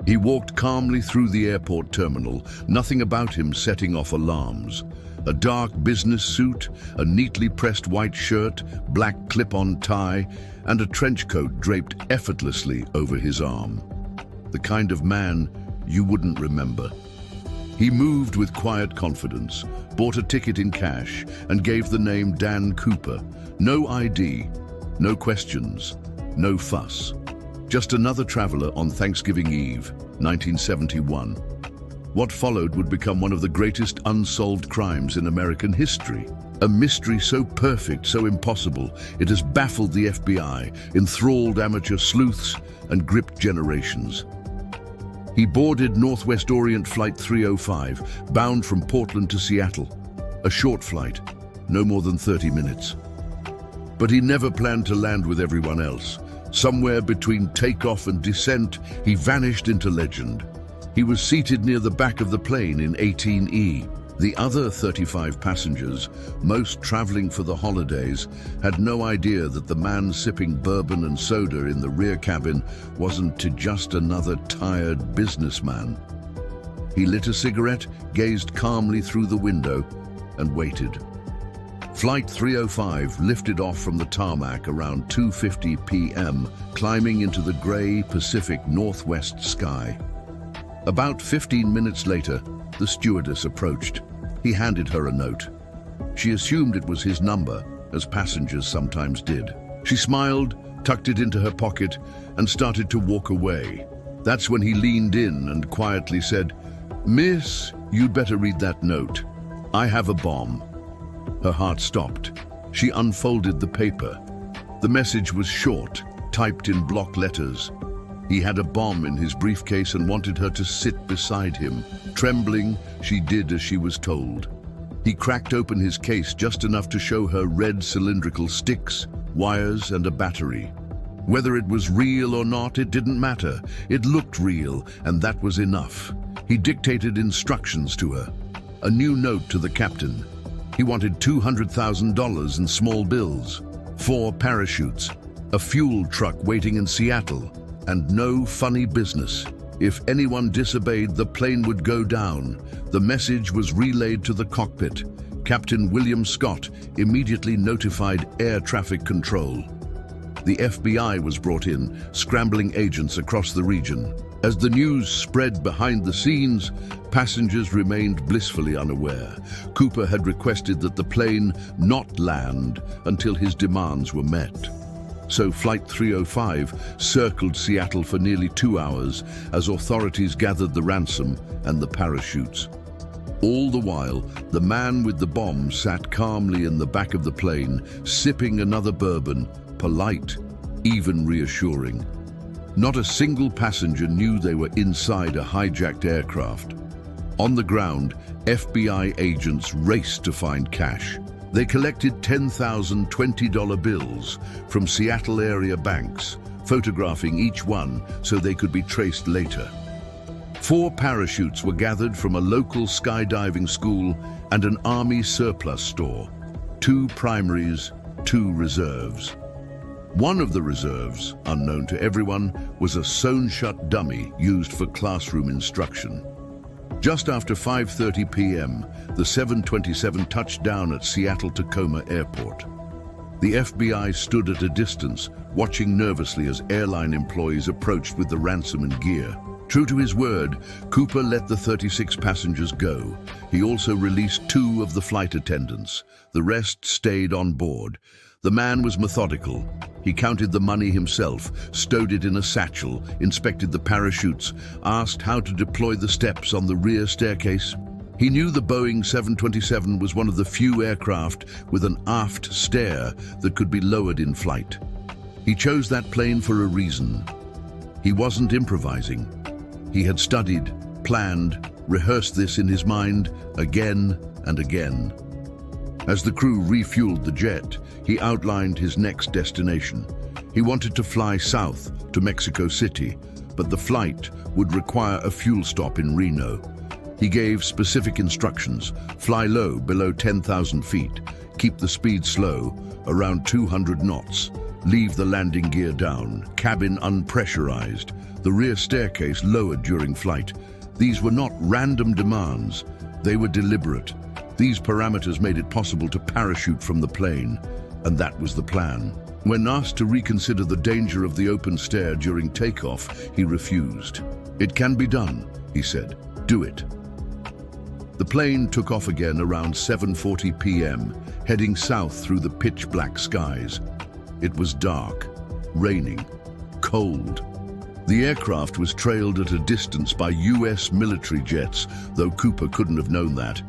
He walked calmly through the airport terminal, nothing about him setting off alarms. A dark business suit, a neatly pressed white shirt, black clip-on tie, and a trench coat draped effortlessly over his arm. The kind of man you wouldn't remember. He moved with quiet confidence, bought a ticket in cash, and gave the name Dan Cooper. No ID, no questions, no fuss. Just another traveler on Thanksgiving Eve, 1971. What followed would become one of the greatest unsolved crimes in American history. A mystery so perfect, so impossible, it has baffled the FBI, enthralled amateur sleuths, and gripped generations. He boarded Northwest Orient Flight 305, bound from Portland to Seattle. A short flight, no more than 30 minutes. But he never planned to land with everyone else. Somewhere between takeoff and descent, he vanished into legend. He was seated near the back of the plane in 18E. The other 35 passengers, most traveling for the holidays, had no idea that the man sipping bourbon and soda in the rear cabin wasn't just another tired businessman. He lit a cigarette, gazed calmly through the window, and waited. Flight 305 lifted off from the tarmac around 2:50 p.m., climbing into the gray Pacific Northwest sky. About 15 minutes later, the stewardess approached. He handed her a note. She assumed it was his number, as passengers sometimes did. She smiled, tucked it into her pocket, and started to walk away. That's when he leaned in and quietly said, "Miss, you'd better read that note. I have a bomb." Her heart stopped. She unfolded the paper. The message was short, typed in block letters. He had a bomb in his briefcase and wanted her to sit beside him. Trembling, she did as she was told. He cracked open his case just enough to show her red cylindrical sticks, wires, and a battery. Whether it was real or not, it didn't matter. It looked real, and that was enough. He dictated instructions to her. A new note to the captain. He wanted $200,000 in small bills, 4 parachutes, a fuel truck waiting in Seattle, and no funny business. If anyone disobeyed, the plane would go down. The message was relayed to the cockpit. Captain William Scott immediately notified air traffic control. The FBI was brought in, scrambling agents across the region. As the news spread behind the scenes, passengers remained blissfully unaware. Cooper had requested that the plane not land until his demands were met. So Flight 305 circled Seattle for nearly 2 hours as authorities gathered the ransom and the parachutes. All the while, the man with the bomb sat calmly in the back of the plane, sipping another bourbon, polite, even reassuring. Not a single passenger knew they were inside a hijacked aircraft. On the ground, FBI agents raced to find cash. They collected 10,000 $20 bills from Seattle area banks, photographing each one so they could be traced later. 4 parachutes were gathered from a local skydiving school and an Army surplus store. 2 primaries, 2 reserves. One of the reserves, unknown to everyone, was a sewn-shut dummy used for classroom instruction. Just after 5:30 p.m., the 727 touched down at Seattle-Tacoma Airport. The FBI stood at a distance, watching nervously as airline employees approached with the ransom and gear. True to his word, Cooper let the 36 passengers go. He also released 2 of the flight attendants. The rest stayed on board. The man was methodical. He counted the money himself, stowed it in a satchel, inspected the parachutes, asked how to deploy the steps on the rear staircase. He knew the Boeing 727 was one of the few aircraft with an aft stair that could be lowered in flight. He chose that plane for a reason. He wasn't improvising. He had studied, planned, rehearsed this in his mind again and again. As the crew refueled the jet, he outlined his next destination. He wanted to fly south to Mexico City, but the flight would require a fuel stop in Reno. He gave specific instructions: fly low below 10,000 feet, keep the speed slow, around 200 knots, leave the landing gear down, cabin unpressurized. the rear staircase lowered during flight. These were not random demands, they were deliberate. These parameters made it possible to parachute from the plane, and that was the plan. When asked to reconsider the danger of the open stair during takeoff, he refused. "It can be done," he said. "Do it." The plane took off again around 7:40 p.m., heading south through the pitch-black skies. It was dark, raining, cold. The aircraft was trailed at a distance by US military jets, though Cooper couldn't have known that.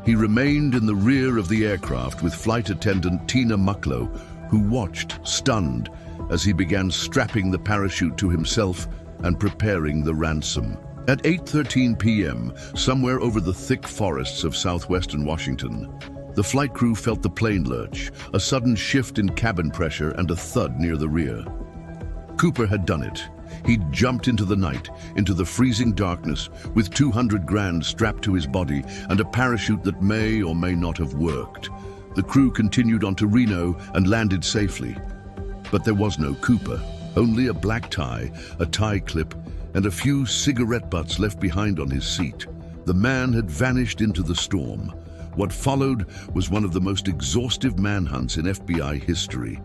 He remained in the rear of the aircraft with flight attendant Tina Mucklow, who watched, stunned, as he began strapping the parachute to himself and preparing the ransom. At 8:13 p.m., somewhere over the thick forests of southwestern Washington, the flight crew felt the plane lurch, a sudden shift in cabin pressure and a thud near the rear. Cooper had done it. He'd jumped into the night, into the freezing darkness, with 200 grand strapped to his body and a parachute that may or may not have worked. The crew continued on to Reno and landed safely. But there was no Cooper, only a black tie, a tie clip, and a few cigarette butts left behind on his seat. The man had vanished into the storm. What followed was one of the most exhaustive manhunts in FBI history.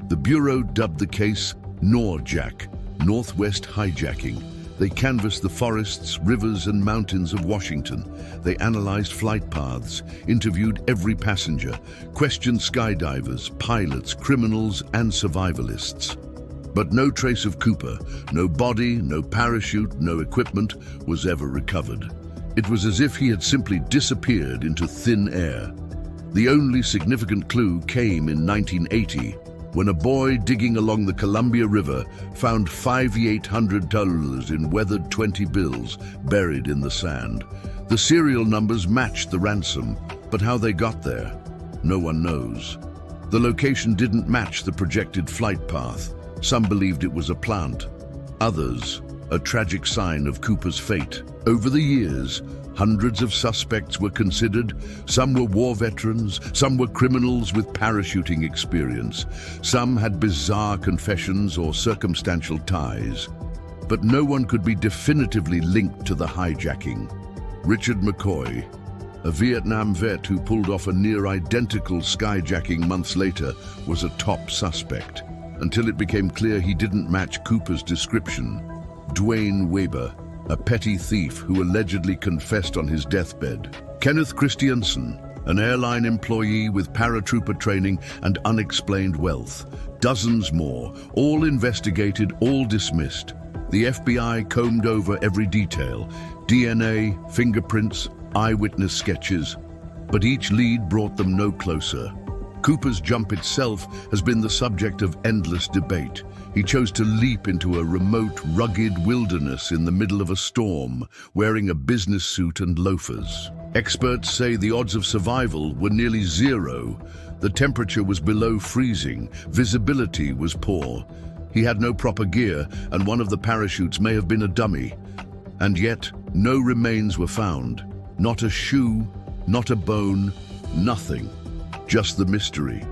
The Bureau dubbed the case NORJAC, Northwest Hijacking. They canvassed the forests, rivers, and mountains of Washington. They analyzed flight paths, interviewed every passenger, questioned skydivers, pilots, criminals, and survivalists. But no trace of Cooper, no body, no parachute, no equipment was ever recovered. It was as if he had simply disappeared into thin air. The only significant clue came in 1980, when a boy digging along the Columbia River found $5,800 in weathered 20 bills buried in the sand. The serial numbers matched the ransom, but how they got there, no one knows. The location didn't match the projected flight path. Some believed it was a plant, others a tragic sign of Cooper's fate. Over the years, hundreds of suspects were considered. Some were war veterans, some were criminals with parachuting experience. Some had bizarre confessions or circumstantial ties. But no one could be definitively linked to the hijacking. Richard McCoy, a Vietnam vet who pulled off a near-identical skyjacking months later, was a top suspect, until it became clear he didn't match Cooper's description. Dwayne Weber, a petty thief who allegedly confessed on his deathbed. Kenneth Christiansen, an airline employee with paratrooper training and unexplained wealth. Dozens more, all investigated, all dismissed. The FBI combed over every detail: DNA, fingerprints, eyewitness sketches. But each lead brought them no closer. Cooper's jump itself has been the subject of endless debate. He chose to leap into a remote, rugged wilderness in the middle of a storm, wearing a business suit and loafers. Experts say the odds of survival were nearly zero. The temperature was below freezing, visibility was poor. He had no proper gear, and one of the parachutes may have been a dummy. And yet, no remains were found. Not a shoe, not a bone, nothing. Just the mystery.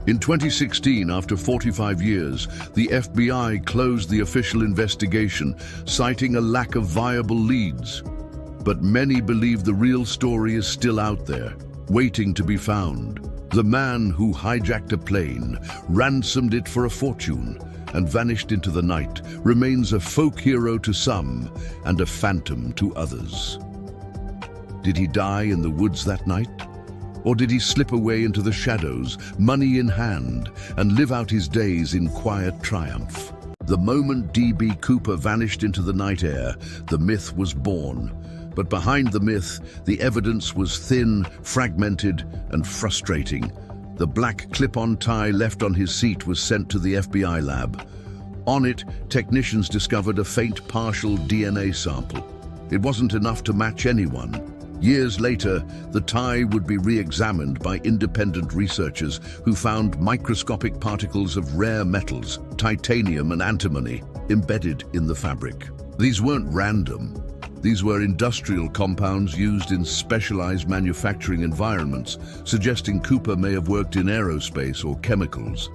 In 2016, after 45 years, the FBI closed the official investigation, citing a lack of viable leads. But many believe the real story is still out there, waiting to be found. The man who hijacked a plane, ransomed it for a fortune, and vanished into the night remains a folk hero to some and a phantom to others. Did he die in the woods that night? Or did he slip away into the shadows, money in hand, and live out his days in quiet triumph? The moment D.B. Cooper vanished into the night air, the myth was born. But behind the myth, the evidence was thin, fragmented, and frustrating. The black clip-on tie left on his seat was sent to the FBI lab. On it, technicians discovered a faint partial DNA sample. It wasn't enough to match anyone. Years later, the tie would be re-examined by independent researchers who found microscopic particles of rare metals, titanium and antimony, embedded in the fabric. These weren't random. These were industrial compounds used in specialized manufacturing environments, suggesting Cooper may have worked in aerospace or chemicals.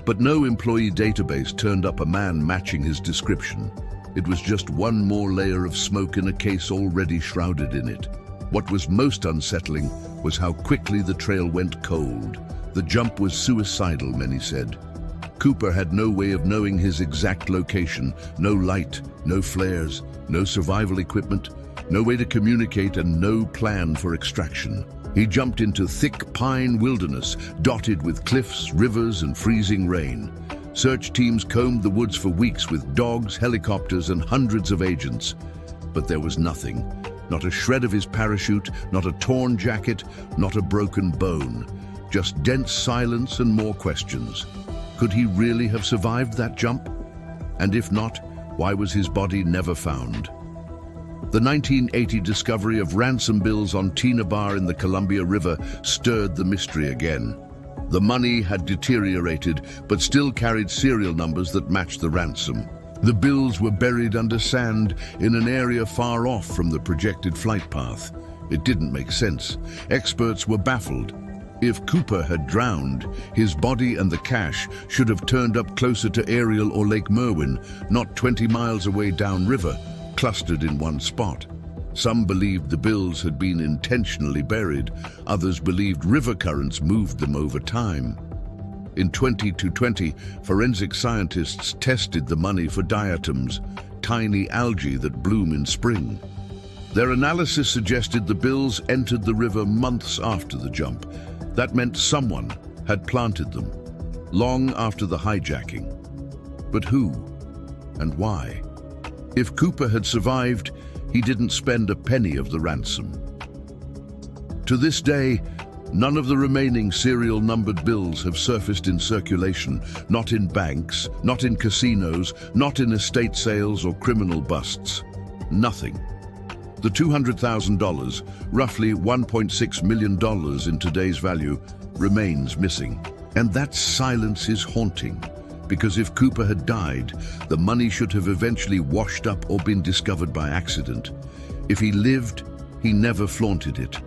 But no employee database turned up a man matching his description. It was just one more layer of smoke in a case already shrouded in it. What was most unsettling was how quickly the trail went cold. The jump was suicidal, many said. Cooper had no way of knowing his exact location, no light, no flares, no survival equipment, no way to communicate, and no plan for extraction. He jumped into thick pine wilderness, dotted with cliffs, rivers, and freezing rain. Search teams combed the woods for weeks with dogs, helicopters, and hundreds of agents. But there was nothing. Not a shred of his parachute, not a torn jacket, not a broken bone. Just dense silence and more questions. Could he really have survived that jump? And if not, why was his body never found? The 1980 discovery of ransom bills on Tina Bar in the Columbia River stirred the mystery again. The money had deteriorated, but still carried serial numbers that matched the ransom. The bills were buried under sand in an area far off from the projected flight path. It didn't make sense. Experts were baffled. If Cooper had drowned, his body and the cash should have turned up closer to Ariel or Lake Merwin, not 20 miles away downriver, clustered in one spot. Some believed the bills had been intentionally buried. Others believed river currents moved them over time. In 2020, forensic scientists tested the money for diatoms, tiny algae that bloom in spring. Their analysis suggested the bills entered the river months after the jump. That meant someone had planted them, long after the hijacking. But who and why? If Cooper had survived, he didn't spend a penny of the ransom. To this day, none of the remaining serial numbered bills have surfaced in circulation, not in banks, not in casinos, not in estate sales or criminal busts. Nothing. The $200,000, roughly $1.6 million in today's value, remains missing. And that silence is haunting, because if Cooper had died, the money should have eventually washed up or been discovered by accident. If he lived, he never flaunted it,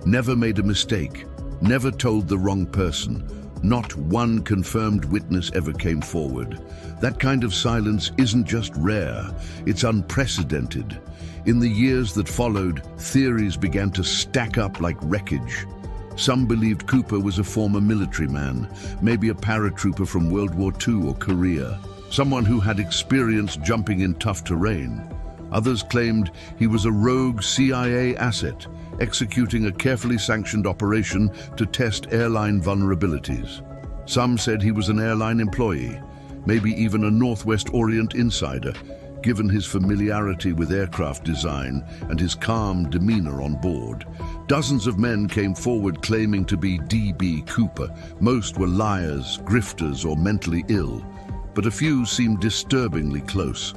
never made a mistake, never told the wrong person. Not one confirmed witness ever came forward. That kind of silence isn't just rare, it's unprecedented. In the years that followed, theories began to stack up like wreckage. Some believed Cooper was a former military man, maybe a paratrooper from World War II or Korea, someone who had experience jumping in tough terrain. Others claimed he was a rogue CIA asset, executing a carefully sanctioned operation to test airline vulnerabilities. Some said he was an airline employee, maybe even a Northwest Orient insider, given his familiarity with aircraft design and his calm demeanor on board. Dozens of men came forward claiming to be D.B. Cooper. Most were liars, grifters, or mentally ill, but a few seemed disturbingly close.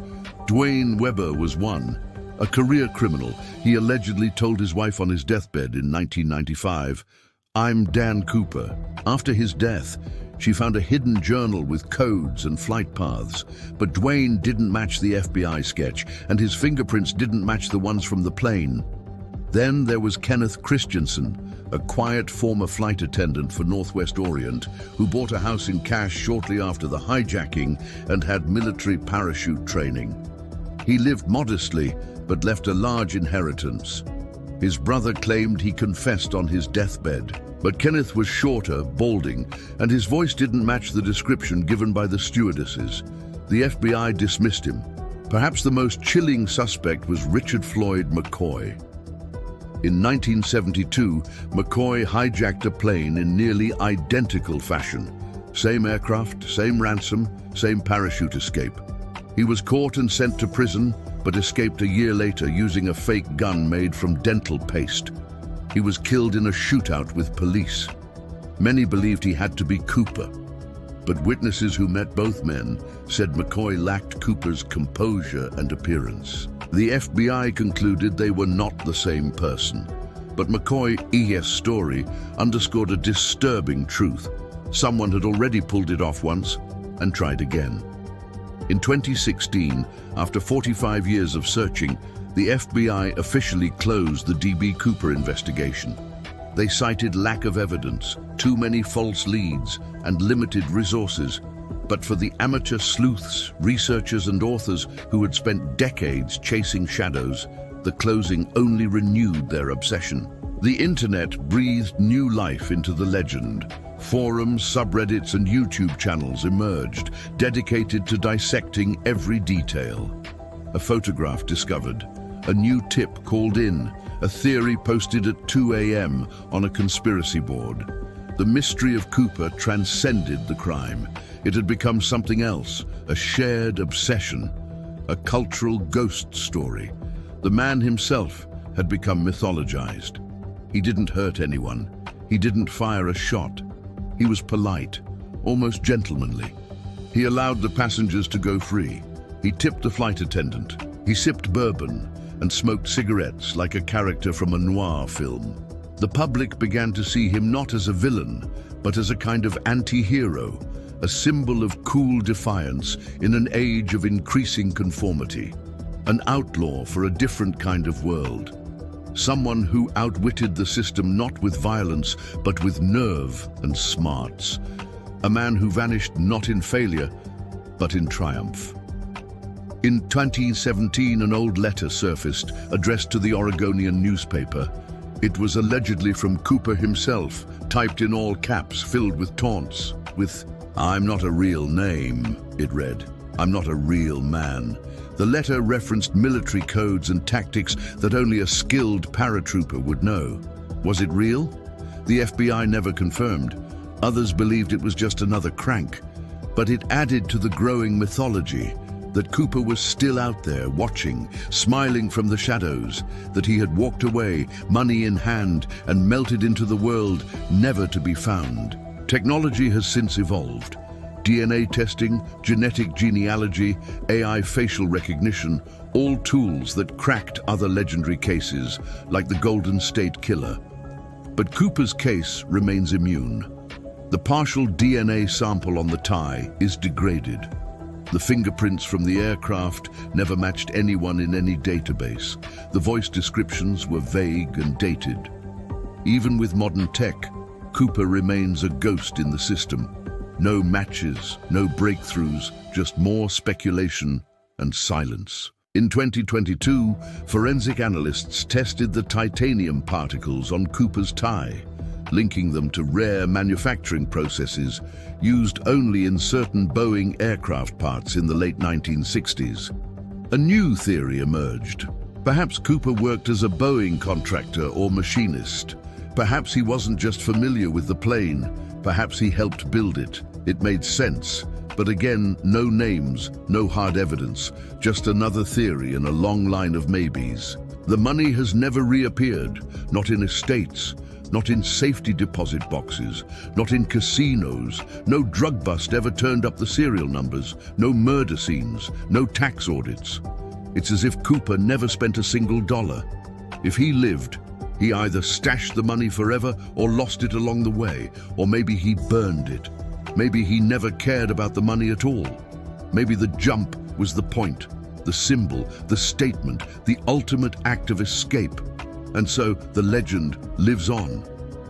Dwayne Webber was one. A career criminal, he allegedly told his wife on his deathbed in 1995, "I'm Dan Cooper." After his death, she found a hidden journal with codes and flight paths, but Dwayne didn't match the FBI sketch, and his fingerprints didn't match the ones from the plane. Then there was Kenneth Christensen, a quiet former flight attendant for Northwest Orient, who bought a house in cash shortly after the hijacking and had military parachute training. He lived modestly, but left a large inheritance. His brother claimed he confessed on his deathbed. But Kenneth was shorter, balding, and his voice didn't match the description given by the stewardesses. The FBI dismissed him. Perhaps the most chilling suspect was Richard Floyd McCoy. In 1972, McCoy hijacked a plane in nearly identical fashion. Same aircraft, same ransom, same parachute escape. He was caught and sent to prison, but escaped a year later using a fake gun made from dental paste. He was killed in a shootout with police. Many believed he had to be Cooper, but witnesses who met both men said McCoy lacked Cooper's composure and appearance. The FBI concluded they were not the same person, but McCoy's story underscored a disturbing truth. Someone had already pulled it off once and tried again. In 2016, after 45 years of searching, the FBI officially closed the D.B. Cooper investigation. They cited lack of evidence, too many false leads, and limited resources. But for the amateur sleuths, researchers and authors who had spent decades chasing shadows, the closing only renewed their obsession. The internet breathed new life into the legend. Forums, subreddits and YouTube channels emerged, dedicated to dissecting every detail. A photograph discovered, a new tip called in, a theory posted at 2 a.m. on a conspiracy board. The mystery of Cooper transcended the crime. It had become something else, a shared obsession, a cultural ghost story. The man himself had become mythologized. He didn't hurt anyone. He didn't fire a shot. He was polite, almost gentlemanly. He allowed the passengers to go free. He tipped the flight attendant. He sipped bourbon and smoked cigarettes like a character from a noir film. The public began to see him not as a villain, but as a kind of anti-hero, a symbol of cool defiance in an age of increasing conformity. An outlaw for a different kind of world. Someone who outwitted the system not with violence, but with nerve and smarts. A man who vanished not in failure, but in triumph. In 2017, an old letter surfaced, addressed to the Oregonian newspaper. It was allegedly from Cooper himself, typed in all caps, filled with taunts. With, "I'm not a real name," it read. "I'm not a real man." The letter referenced military codes and tactics that only a skilled paratrooper would know. Was it real? The FBI never confirmed. Others believed it was just another crank. But it added to the growing mythology that Cooper was still out there watching, smiling from the shadows, that he had walked away, money in hand, and melted into the world, never to be found. Technology has since evolved. DNA testing, genetic genealogy, AI facial recognition, all tools that cracked other legendary cases, like the Golden State Killer. But Cooper's case remains immune. The partial DNA sample on the tie is degraded. The fingerprints from the aircraft never matched anyone in any database. The voice descriptions were vague and dated. Even with modern tech, Cooper remains a ghost in the system. No matches, no breakthroughs, just more speculation and silence. In 2022, forensic analysts tested the titanium particles on Cooper's tie, linking them to rare manufacturing processes used only in certain Boeing aircraft parts in the late 1960s. A new theory emerged. Perhaps Cooper worked as a Boeing contractor or machinist. Perhaps he wasn't just familiar with the plane. Perhaps he helped build it. It made sense. But again, no names, no hard evidence, just another theory in a long line of maybes. The money has never reappeared, not in estates, not in safety deposit boxes, not in casinos. No drug bust ever turned up the serial numbers, no murder scenes, no tax audits. It's as if Cooper never spent a single dollar. If he lived, he either stashed the money forever or lost it along the way, or maybe he burned it. Maybe he never cared about the money at all. Maybe the jump was the point, the symbol, the statement, the ultimate act of escape. And so the legend lives on,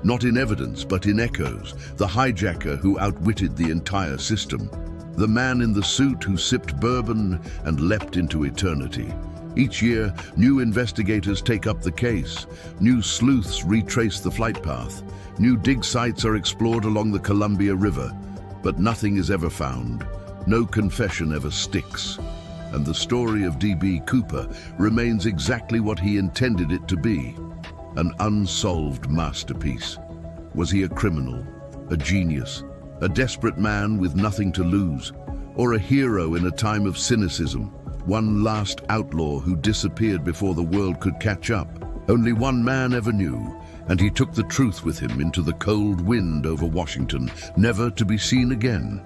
not in evidence, but in echoes. The hijacker who outwitted the entire system. The man in the suit who sipped bourbon and leapt into eternity. Each year, new investigators take up the case. New sleuths retrace the flight path. New dig sites are explored along the Columbia River. But nothing is ever found. No confession ever sticks. And the story of D.B. Cooper remains exactly what he intended it to be. An unsolved masterpiece. Was he a criminal, a genius, a desperate man with nothing to lose, or a hero in a time of cynicism? One last outlaw who disappeared before the world could catch up. Only one man ever knew, and he took the truth with him into the cold wind over Washington, never to be seen again.